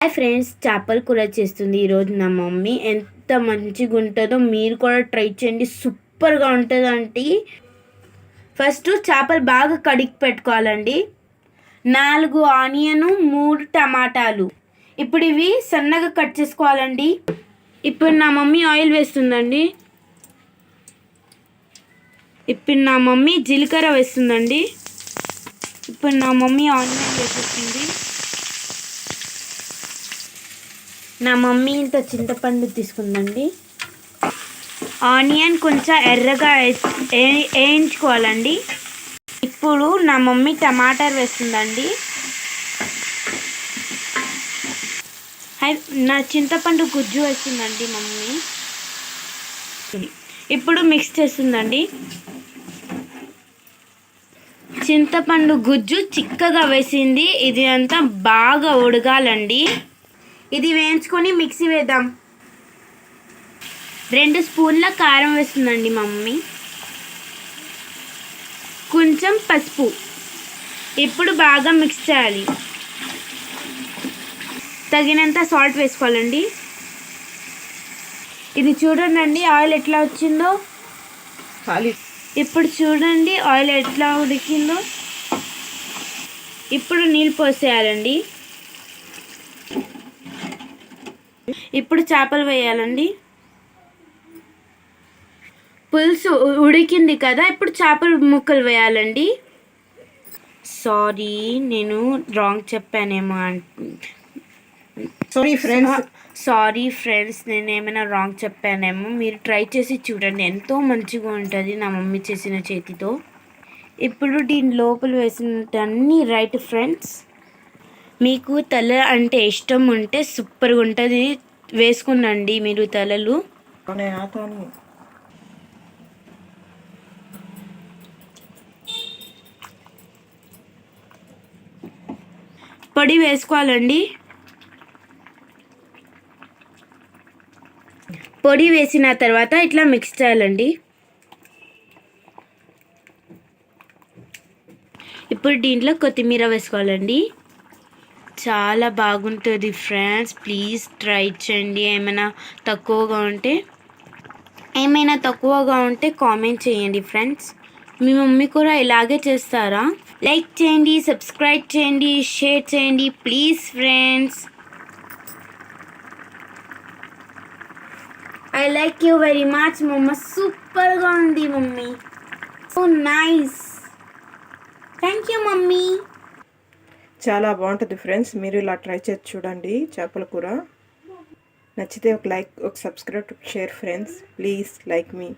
Hi friends, చేపల కూర చేస్తుంది ఈరోజు నా మమ్మీ. ఎంత మంచిగా ఉంటుందో మీరు కూడా ట్రై చేయండి, సూపర్గా ఉంటుందండి. ఫస్ట్ చేపలు బాగా కడిగి పెట్టుకోవాలండి. 4 ఆనియన్, 3 టమాటాలు. ఇప్పుడు ఇవి సన్నగా కట్ చేసుకోవాలండి. ఇప్పుడు నా మమ్మీ ఆయిల్ వేస్తుందండి. ఇప్పుడు నా మమ్మీ జీలకర్ర వేస్తుందండి. ఇప్పుడు నా మమ్మీ ఆనియన్ వేసేస్తుంది. నా మమ్మీ ఇంత చింతపండు తీసుకుందండి. ఆనియన్ కొంచెం ఎర్రగా వేయించుకోవాలండి. ఇప్పుడు నా మమ్మీ టమాటాలు వేస్తుందండి. నా చింతపండు గుజ్జు వేస్తుందండి మమ్మీ. ఇప్పుడు మిక్స్ చేస్తుందండి. చింతపండు గుజ్జు చిక్కగా వేసింది. ఇది అంతా బాగా ఉడకాలండి. ఇది వేయించుకొని మిక్సీ వేద్దాం. 2 స్పూన్ల కారం వేస్తుందండి మమ్మీ. కొంచెం పసుపు. ఇప్పుడు బాగా మిక్స్ చేయాలి. తగినంత సాల్ట్ వేసుకోవాలండి. ఇది చూడండి ఆయిల్ ఎట్లా వచ్చిందో. ఇప్పుడు చూడండి ఆయిల్ ఎట్లా ఉడికిందో. ఇప్పుడు నీళ్ళు పోసేయాలండి. ఇప్పుడు చేపలు వేయాలండి. పులుసు ఉడికింది కదా, ఇప్పుడు చేపల ముక్కలు వేయాలండి. సారీ, నేను రాంగ్ చెప్పానేమో. సారీ ఫ్రెండ్స్, నేను ఏమైనా రాంగ్ చెప్పానేమో. మీరు ట్రై చేసి చూడండి, ఎంతో మంచిగా ఉంటుంది నా మమ్మీ చేసిన చేతితో. ఇప్పుడు దీని లోపల వేసినవన్నీ రైట్ ఫ్రెండ్స్. మీకు తల అంటే ఇష్టం ఉంటే సూపర్గా ఉంటుంది, వేసుకునండి మీరు తలలు. పొడి వేసుకోవాలండి. పొడి వేసిన తర్వాత ఇట్లా మిక్స్ చేయాలండి. ఇప్పుడు దీంట్లో కొత్తిమీర వేసుకోవాలండి. చాలా బాగుంటుంది ఫ్రెండ్స్, ప్లీజ్ ట్రై చేయండి. ఏమైనా తక్కువగా ఉంటే కామెంట్ చేయండి ఫ్రెండ్స్. మీ మమ్మీ కూడా ఇలాగే చేస్తారా? లైక్ చేయండి, సబ్స్క్రైబ్ చేయండి, షేర్ చేయండి please friends. I like you very much మమ్మ. సూపర్గా ఉంది mummy, so nice. Thank you mummy. చాలా బాగుంటుంది ఫ్రెండ్స్, మీరు ఇలా ట్రై చేసి చూడండి చేపల కూర. నచ్చితే ఒక లైక్, ఒక subscribe, share friends. Please like me.